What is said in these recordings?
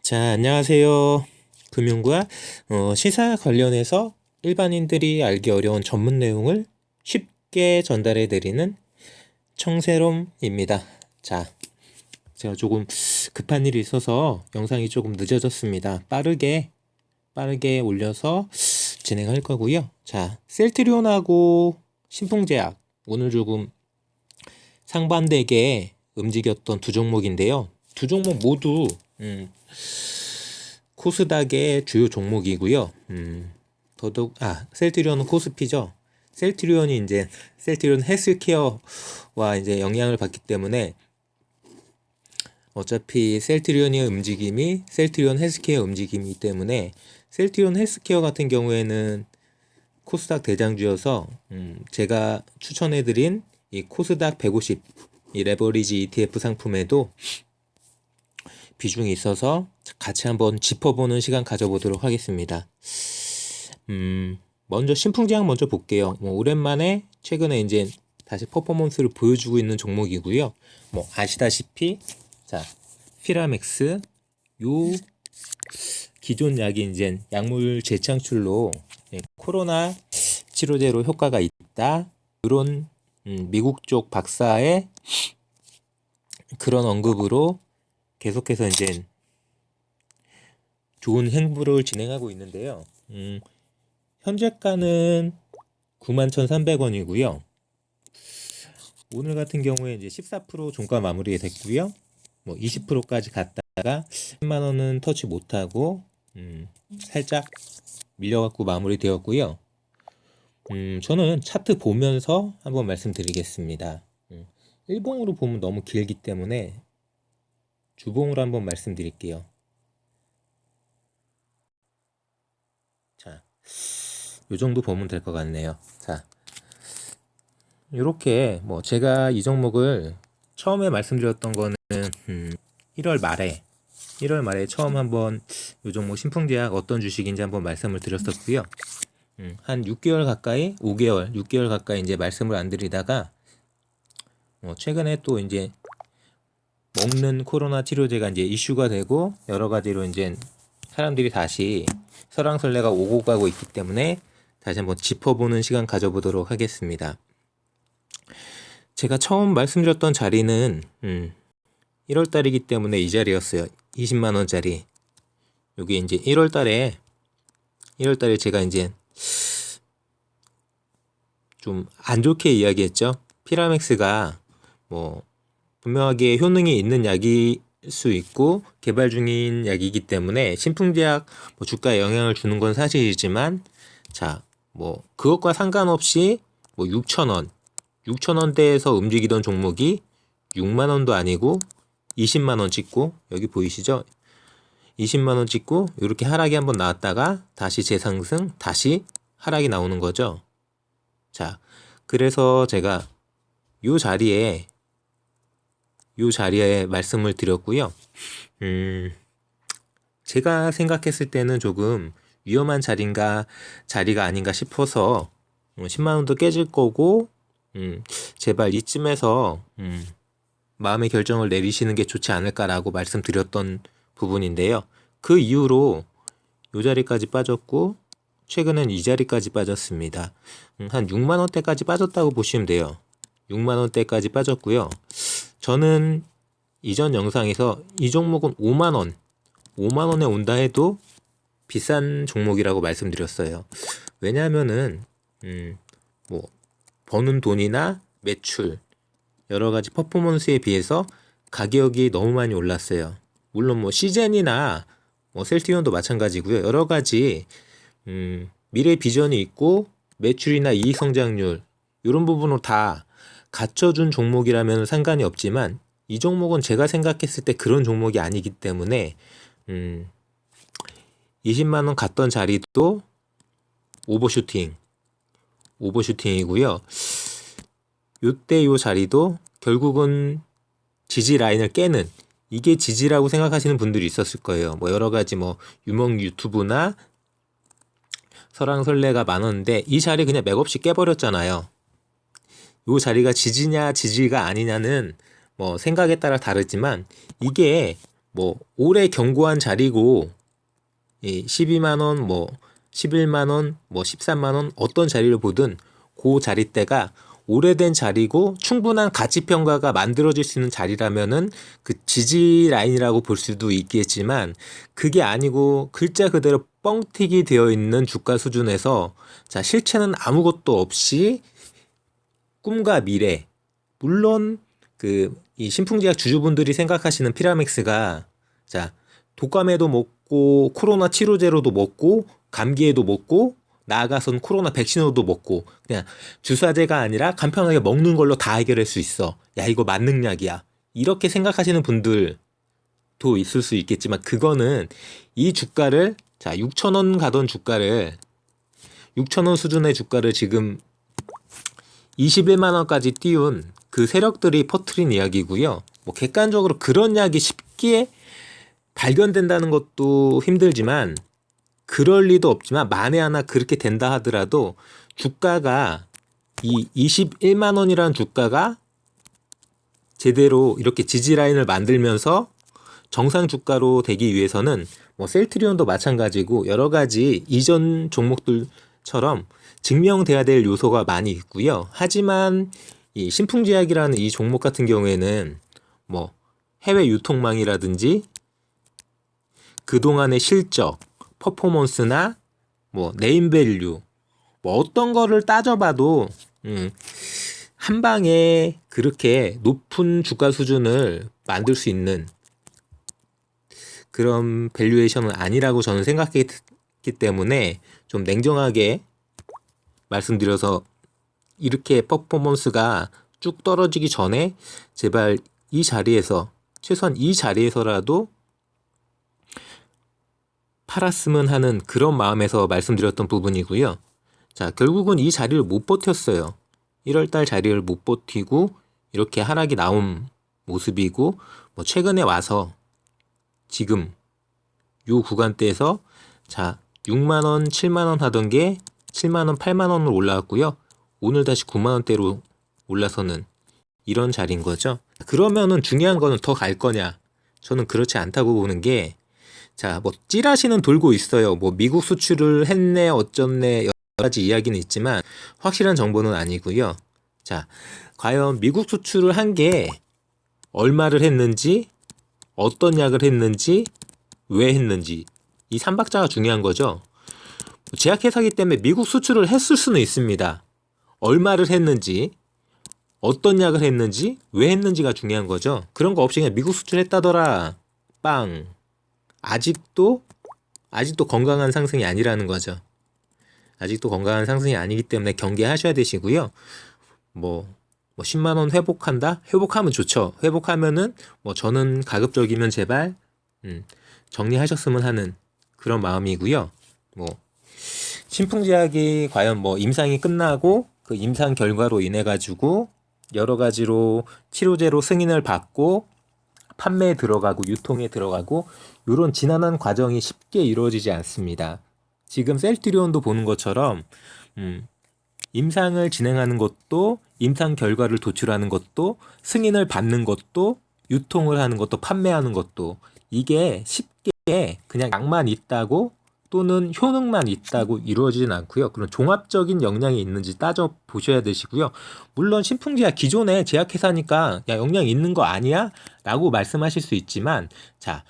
자, 안녕하세요. 금융과 시사 관련해서 일반인들이 알기 어려운 전문 내용을 쉽게 전달해 드리는 청세롬입니다. 자, 제가 조금 급한 일이 있어서 영상이 조금 늦어졌습니다. 빠르게 올려서 진행할 거고요. 자, 셀트리온하고 신풍제약 오늘 조금 상반되게 움직였던 두 종목인데요. 두 종목 모두 코스닥의 주요 종목이고요. 더더욱 셀트리온은 코스피죠. 셀트리온 헬스케어와 이제 영향을 받기 때문에 어차피 셀트리온 헬스케어 움직임이기 때문에 셀트리온 헬스케어 같은 경우에는 코스닥 대장주여서 제가 추천해드린 이 코스닥 150 이 레버리지 ETF 상품에도 비중이 있어서 같이 한번 짚어보는 시간 가져보도록 하겠습니다. 먼저 신풍제약 먼저 볼게요. 오랜만에 최근에 이제 다시 퍼포먼스를 보여주고 있는 종목이고요. 아시다시피 자 피라맥스 요 기존 약이 이제 약물 재창출로 코로나 치료제로 효과가 있다. 이런 미국 쪽 박사의 그런 언급으로 계속해서 이제 좋은 행보를 진행하고 있는데요. 현재가는 91,300원이고요. 오늘 같은 경우에 이제 14% 종가 마무리 됐고요. 20%까지 갔다가 10만 원은 터치 못하고 살짝 밀려갖고 마무리 되었고요. 저는 차트 보면서 한번 말씀드리겠습니다. 일봉으로 보면 너무 길기 때문에 주봉으로 한번 말씀드릴게요. 자, 요 정도 보면 될 것 같네요. 자, 요렇게 제가 이 종목을 처음에 말씀드렸던 거는 1월 말에 처음 한번 요 종목 신풍제약 어떤 주식인지 한번 말씀을 드렸었고요. 한 6개월 가까이 6개월 가까이 이제 말씀을 안 드리다가 최근에 또 이제 먹는 코로나 치료제가 이제 이슈가 되고 여러 가지로 이제 사람들이 다시 설왕설래가 오고 가고 있기 때문에 다시 한번 짚어보는 시간 가져보도록 하겠습니다. 제가 처음 말씀드렸던 자리는 1월 달이기 때문에 이 자리였어요. 20만 원짜리. 여기 이제 1월 달에 제가 이제 좀 안 좋게 이야기했죠. 피라맥스가 분명하게 효능이 있는 약일 수 있고 개발 중인 약이기 때문에 신풍제약 주가에 영향을 주는 건 사실이지만 그것과 상관없이 6,000원대에서 움직이던 종목이 6만 원도 아니고 20만 원 찍고 여기 보이시죠? 20만 원 찍고 이렇게 하락이 한번 나왔다가 다시 재상승, 다시 하락이 나오는 거죠. 자, 그래서 제가 요 자리에 말씀을 드렸고요. 제가 생각했을 때는 조금 위험한 자리가 아닌가 싶어서 10만 원도 깨질 거고 제발 이쯤에서 마음의 결정을 내리시는 게 좋지 않을까라고 말씀드렸던 부분인데요. 그 이후로 요 자리까지 빠졌고 최근엔 이 자리까지 빠졌습니다. 한 6만 원대까지 빠졌다고 보시면 돼요. 6만 원대까지 빠졌고요. 저는 이전 영상에서 이 종목은 5만 원에 온다 해도 비싼 종목이라고 말씀드렸어요. 왜냐하면은 버는 돈이나 매출 여러 가지 퍼포먼스에 비해서 가격이 너무 많이 올랐어요. 물론 시젠이나 셀트리온도 마찬가지고요. 여러 가지 미래 비전이 있고 매출이나 이익 성장률 이런 부분으로 다 갖춰준 종목이라면 상관이 없지만 이 종목은 제가 생각했을 때 그런 종목이 아니기 때문에 20만 원 갔던 자리도 오버슈팅이고요. 요때 요 자리도 결국은 지지 라인을 깨는 이게 지지라고 생각하시는 분들이 있었을 거예요. 여러 가지 유명 유튜브나 설왕설래가 많았는데 이 자리 그냥 맥없이 깨버렸잖아요. 요 자리가 지지냐 지지가 아니냐는 생각에 따라 다르지만 이게 뭐 올해 경고한 자리고 12만 원, 뭐 11만 원, 뭐 13만 원 어떤 자리를 보든 그 자리대가 오래된 자리고 충분한 가치 평가가 만들어질 수 있는 자리라면은 그 지지 라인이라고 볼 수도 있겠지만 그게 아니고 글자 그대로 뻥튀기 되어 있는 주가 수준에서 자 실체는 아무것도 없이 꿈과 미래 물론 이 신풍제약 주주분들이 생각하시는 피라맥스가 자 독감에도 먹고 코로나 치료제로도 먹고 감기에도 먹고 나아가선 코로나 백신으로도 먹고 그냥 주사제가 아니라 간편하게 먹는 걸로 다 해결할 수 있어. 야 이거 만능약이야. 이렇게 생각하시는 분들도 있을 수 있겠지만 그거는 이 주가를 자 6,000원 가던 주가를 6,000원 수준의 주가를 지금 21만 원까지 띄운 그 세력들이 퍼뜨린 이야기고요. 뭐 객관적으로 그런 약이 쉽게 발견된다는 것도 힘들지만 그럴 리도 없지만 만에 하나 그렇게 된다 하더라도 주가가 이 21만 원이라는 주가가 제대로 이렇게 지지 라인을 만들면서 정상 주가로 되기 위해서는 뭐 셀트리온도 마찬가지고 여러 가지 이전 종목들처럼 증명돼야 될 요소가 많이 있고요. 하지만 이 신풍제약이라는 이 종목 같은 경우에는 뭐 해외 유통망이라든지 그동안의 실적, 퍼포먼스나 뭐 네임밸류 뭐 어떤 거를 따져봐도 한 방에 그렇게 높은 주가 수준을 만들 수 있는 그런 밸류에이션은 아니라고 저는 생각했기 때문에 좀 냉정하게 말씀드려서 이렇게 퍼포먼스가 쭉 떨어지기 전에 제발 이 자리에서 최소한 이 자리에서라도 팔았으면 하는 그런 마음에서 말씀드렸던 부분이고요. 자, 결국은 이 자리를 못 버텼어요. 1월달 자리를 못 버티고 이렇게 하락이 나온 모습이고 뭐 최근에 와서 지금 요 구간대에서 자 6만원, 7만원 하던 게 7만원, 8만원으로 올라왔고요. 오늘 다시 9만원대로 올라서는 이런 자리인 거죠. 그러면은 중요한 거는 더 갈 거냐? 저는 그렇지 않다고 보는 게 자, 뭐 찌라시는 돌고 있어요. 뭐 미국 수출을 했네, 어쩌네 여러 가지 이야기는 있지만 확실한 정보는 아니고요. 자, 과연 미국 수출을 한 게 얼마를 했는지, 어떤 약을 했는지, 왜 했는지 이 3박자가 중요한 거죠. 제약회사이기 때문에 미국 수출을 했을 수는 있습니다. 얼마를 했는지, 어떤 약을 했는지, 왜 했는지가 중요한 거죠. 그런 거 없이 그냥 미국 수출했다더라. 빵. 아직도 건강한 상승이 아니라는 거죠. 아직도 건강한 상승이 아니기 때문에 경계하셔야 되시고요. 뭐 10만 원 회복한다? 회복하면 좋죠. 회복하면은 뭐 저는 가급적이면 제발 정리하셨으면 하는 그런 마음이고요. 뭐 신풍제약이 과연 뭐 임상이 끝나고 그 임상 결과로 인해 가지고 여러 가지로 치료제로 승인을 받고 판매에 들어가고 유통에 들어가고 이런 지난한 과정이 쉽게 이루어지지 않습니다. 지금 셀트리온도 보는 것처럼 임상을 진행하는 것도 임상 결과를 도출하는 것도 승인을 받는 것도 유통을 하는 것도 판매하는 것도 이게 쉽게 그냥 약만 있다고 또는 효능만 있다고 이루어지진 않고요. 그런 종합적인 역량이 있는지 따져 보셔야 되시고요. 물론 신풍제약 기존의 제약회사니까 야 역량 있는 거 아니야? 라고 말씀하실 수 있지만 자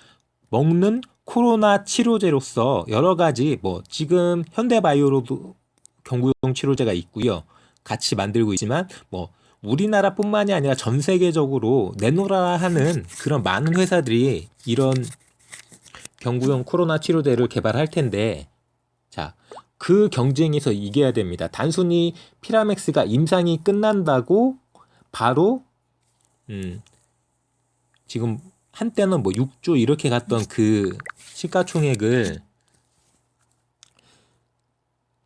먹는 코로나 치료제로서 여러 가지 뭐 지금 현대바이오로도 경구용 치료제가 있고요. 같이 만들고 있지만 뭐 우리나라뿐만이 아니라 전 세계적으로 내놓으라 하는 그런 많은 회사들이 이런 경구용 코로나 치료제를 개발할 텐데 자, 그 경쟁에서 이겨야 됩니다. 단순히 피라맥스가 임상이 끝난다고 바로 지금 한때는 뭐 6조 이렇게 갔던 그 시가총액을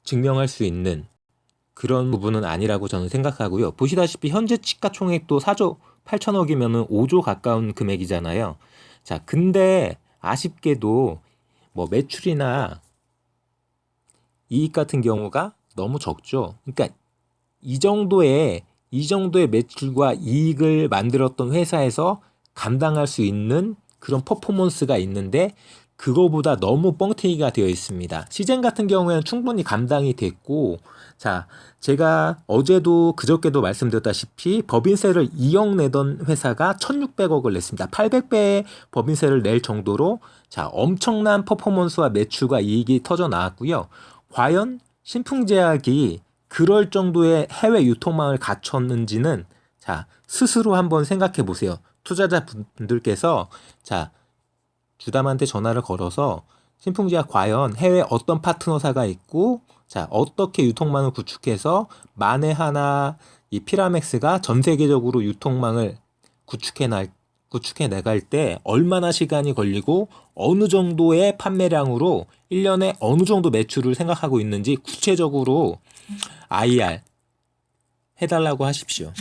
증명할 수 있는 그런 부분은 아니라고 저는 생각하고요. 보시다시피 현재 시가총액도 4조 8천억이면은 5조 가까운 금액이잖아요. 자, 근데 아쉽게도 뭐 매출이나 이익 같은 경우가 너무 적죠. 그러니까 이 정도의 매출과 이익을 만들었던 회사에서 감당할 수 있는 그런 퍼포먼스가 있는데 그거보다 너무 뻥튀기가 되어 있습니다. 시젠 같은 경우에는 충분히 감당이 됐고, 자, 제가 어제도 그저께도 말씀드렸다시피 법인세를 2억 내던 회사가 1,600억을 냈습니다. 800배의 법인세를 낼 정도로 자, 엄청난 퍼포먼스와 매출과 이익이 터져 나왔고요. 과연 신풍제약이 그럴 정도의 해외 유통망을 갖췄는지는 자, 스스로 한번 생각해 보세요. 투자자분들께서 자, 주담한테 전화를 걸어서 신풍제약 과연 해외 어떤 파트너사가 있고 자, 어떻게 유통망을 구축해서 만에 하나 이 피라맥스가 전 세계적으로 유통망을 구축해 나갈 때 얼마나 시간이 걸리고 어느 정도의 판매량으로 1년에 어느 정도 매출을 생각하고 있는지 구체적으로 IR 해달라고 하십시오.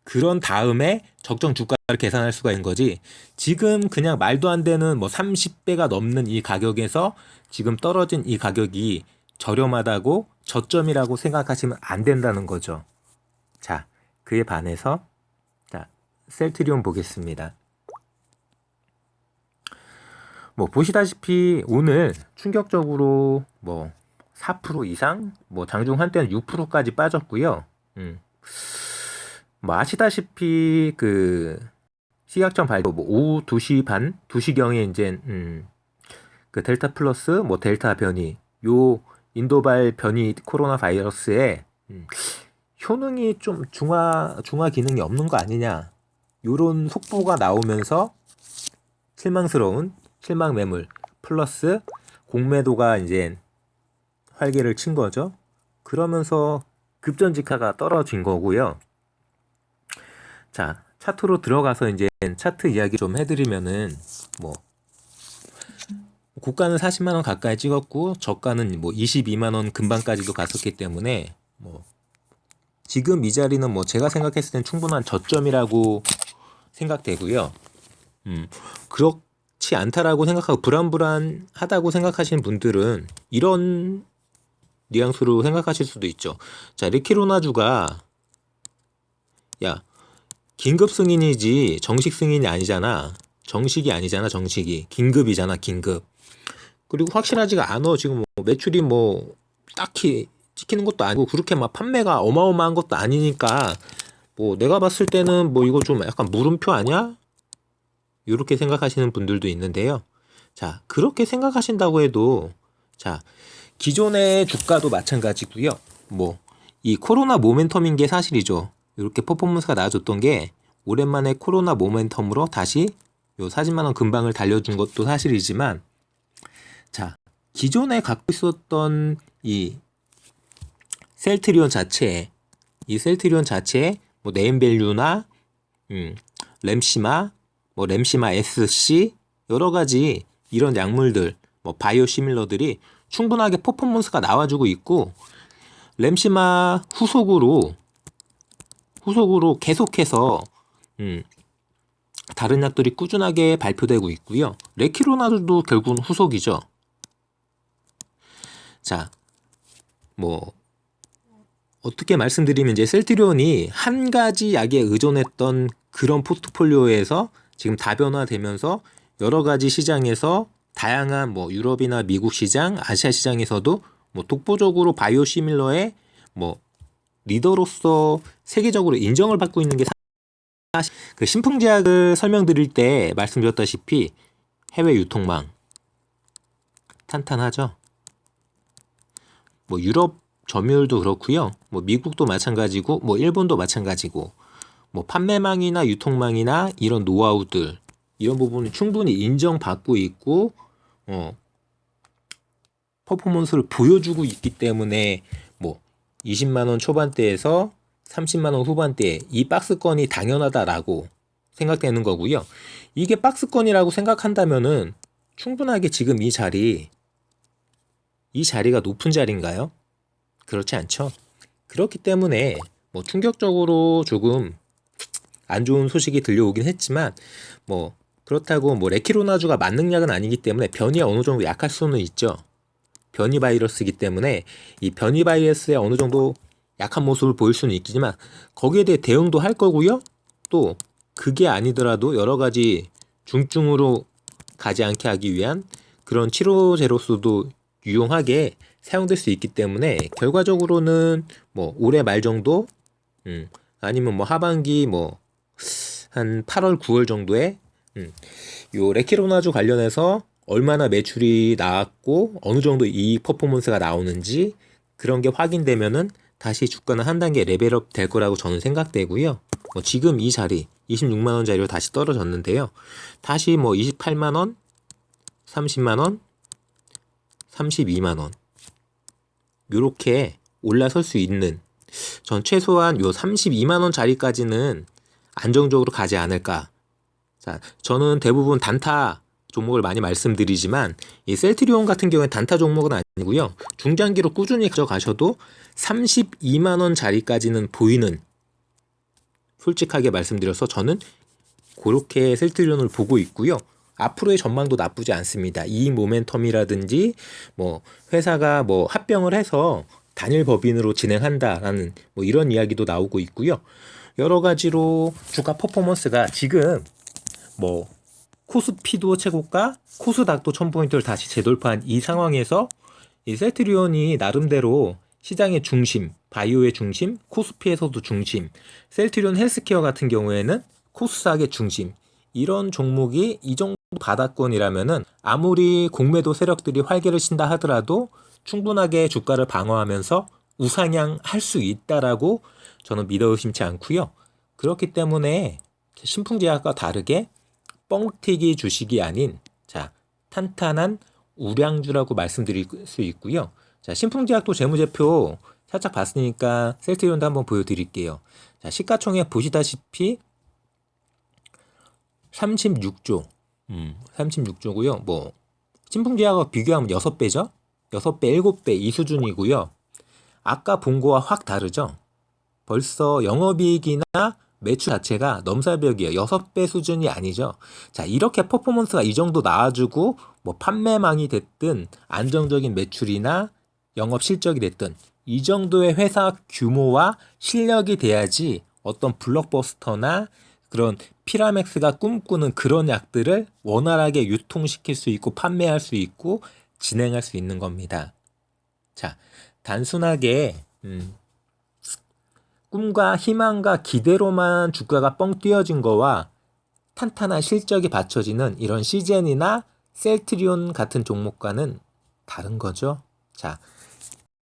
그런 다음에 적정 주가를 계산할 수가 있는 거지. 지금 그냥 말도 안 되는 뭐 30배가 넘는 이 가격에서 지금 떨어진 이 가격이 저렴하다고 저점이라고 생각하시면 안 된다는 거죠. 자, 그에 반해서 자, 셀트리온 보겠습니다. 뭐 보시다시피 오늘 충격적으로 뭐 4% 이상, 뭐 장중 한때는 6%까지 빠졌고요. 뭐 아시다시피 그 시각점 발표 뭐 오후 2시 반, 2시경에 이제 그 델타 플러스 뭐 델타 변이 요 인도발 변이 코로나 바이러스에 효능이 좀 중화 기능이 없는 거 아니냐 요런 속보가 나오면서 실망스러운 실망 매물 플러스 공매도가 이제 활개를 친 거죠. 그러면서 급전직하가 떨어진 거고요. 자, 차트로 들어가서 이제 차트 이야기 좀 해드리면은 뭐 고가는 40만 원 가까이 찍었고 저가는 뭐 22만 원 근방까지도 갔었기 때문에 뭐 지금 이 자리는 뭐 제가 생각했을 땐 충분한 저점이라고 생각되고요. 그렇지 않다라고 생각하고 불안불안하다고 생각하시는 분들은 이런 뉘앙스로 생각하실 수도 있죠. 자, 리키로나주가 야 긴급 승인이지 정식 승인이 아니잖아. 정식이 아니잖아. 정식이 긴급이잖아. 긴급. 그리고 확실하지가 않아. 지금 뭐 매출이 뭐 딱히 찍히는 것도 아니고 그렇게 막 판매가 어마어마한 것도 아니니까 뭐 내가 봤을 때는 뭐 이거 좀 약간 물음표 아니야? 이렇게 생각하시는 분들도 있는데요. 자, 그렇게 생각하신다고 해도 자, 기존의 주가도 마찬가지고요. 뭐 이 코로나 모멘텀인 게 사실이죠. 이렇게 퍼포먼스가 나아졌던 게 오랜만에 코로나 모멘텀으로 다시 요 40만 원 근방을 달려준 것도 사실이지만 자, 기존에 갖고 있었던 이 셀트리온 자체에 뭐 네임밸류나 램시마 뭐 램시마 SC 여러 가지 이런 약물들 뭐 바이오 시밀러들이 충분하게 퍼포먼스가 나와주고 있고 램시마 후속으로 계속해서 다른 약들이 꾸준하게 발표되고 있고요. 레키로나도 결국은 후속이죠. 자, 뭐 어떻게 말씀드리면 이제 셀트리온이 한 가지 약에 의존했던 그런 포트폴리오에서 지금 다변화되면서 여러 가지 시장에서 다양한 뭐 유럽이나 미국 시장, 아시아 시장에서도 뭐 독보적으로 바이오시밀러의 뭐 리더로서 세계적으로 인정을 받고 있는 게 사실 그 신풍제약을 설명드릴 때 말씀드렸다시피 해외 유통망 탄탄하죠. 뭐 유럽 점유율도 그렇고요. 뭐 미국도 마찬가지고 뭐 일본도 마찬가지고 뭐 판매망이나 유통망이나 이런 노하우들 이런 부분은 충분히 인정받고 있고 퍼포먼스를 보여주고 있기 때문에 뭐 20만 원 초반대에서 30만 원 후반대 이 박스권이 당연하다라고 생각되는 거고요. 이게 박스권이라고 생각한다면은 충분하게 지금 이 자리가 높은 자리인가요? 그렇지 않죠. 그렇기 때문에 뭐 충격적으로 조금 안 좋은 소식이 들려오긴 했지만 뭐 그렇다고 뭐 레키로나주가 만능약은 아니기 때문에 변이에 어느 정도 약할 수는 있죠. 변이 바이러스이기 때문에 이 변이 바이러스에 어느 정도 약한 모습을 보일 수는 있지만 거기에 대해 대응도 할 거고요. 또 그게 아니더라도 여러 가지 중증으로 가지 않게 하기 위한 그런 치료제로서도 유용하게 사용될 수 있기 때문에 결과적으로는 뭐 올해 말 정도 아니면 뭐 하반기 뭐 한 8월 9월 정도에 요 레키로나주 관련해서 얼마나 매출이 나왔고 어느 정도 이익 퍼포먼스가 나오는지 그런 게 확인되면은 다시 주가는 한 단계 레벨업 될 거라고 저는 생각되고요. 뭐 지금 이 자리 26만 원 자리로 다시 떨어졌는데요. 다시 뭐 28만 원, 30만 원, 32만 원 요렇게 올라설 수 있는 전 최소한 요 32만 원 자리까지는 안정적으로 가지 않을까. 자, 저는 대부분 단타 종목을 많이 말씀드리지만 이 셀트리온 같은 경우에 단타 종목은 아니고요. 중장기로 꾸준히 가져가셔도 32만 원 자리까지는 보이는, 솔직하게 말씀드려서 저는 그렇게 셀트리온을 보고 있고요. 앞으로의 전망도 나쁘지 않습니다. 이익 모멘텀이라든지 뭐 회사가 뭐 합병을 해서 단일 법인으로 진행한다라는 뭐 이런 이야기도 나오고 있고요. 여러 가지로 주가 퍼포먼스가 지금 뭐 코스피도 최고가, 코스닥도 1000포인트를 다시 재돌파한 이 상황에서 이 셀트리온이 나름대로 시장의 중심, 바이오의 중심, 코스피에서도 중심, 셀트리온 헬스케어 같은 경우에는 코스닥의 중심, 이런 종목이 이 정도 바닥권이라면은 아무리 공매도 세력들이 활개를 친다 하더라도 충분하게 주가를 방어하면서 우상향할 수 있다라고 저는 믿어 의심치 않고요. 그렇기 때문에 신풍제약과 다르게 뻥튀기 주식이 아닌 탄탄한 우량주라고 말씀드릴 수 있고요. 자, 신풍제약도 재무제표 살짝 봤으니까 셀트리온도 한번 보여드릴게요. 자, 시가총액 보시다시피 36조, 36조고요. 뭐 신풍제약과 비교하면 6배죠? 6배, 7배 이 수준이고요. 아까 본 거와 확 다르죠? 벌써 영업이익이나 매출 자체가 넘사벽이에요. 6배 수준이 아니죠. 자, 이렇게 퍼포먼스가 이 정도 나와주고 뭐 판매망이 됐든 안정적인 매출이나 영업 실적이 됐든 이 정도의 회사 규모와 실력이 돼야지 어떤 블록버스터나 그런 피라맥스가 꿈꾸는 그런 약들을 원활하게 유통시킬 수 있고 판매할 수 있고 진행할 수 있는 겁니다. 자, 단순하게 꿈과 희망과 기대로만 주가가 뻥 뛰어진 거와 탄탄한 실적이 받쳐지는 이런 시젠이나 셀트리온 같은 종목과는 다른 거죠. 자,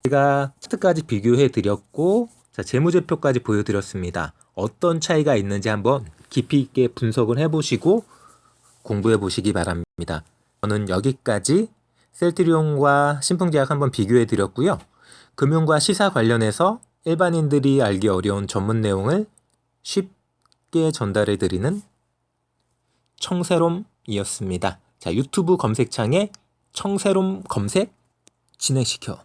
제가 차트까지 비교해 드렸고, 자, 재무제표까지 보여드렸습니다. 어떤 차이가 있는지 한번 깊이 있게 분석을 해보시고 공부해 보시기 바랍니다. 저는 여기까지 셀트리온과 신풍제약 한번 비교해 드렸고요. 금융과 시사 관련해서 일반인들이 알기 어려운 전문 내용을 쉽게 전달해 드리는 청새롬이었습니다. 자, 유튜브 검색창에 청새롬 검색 진행시켜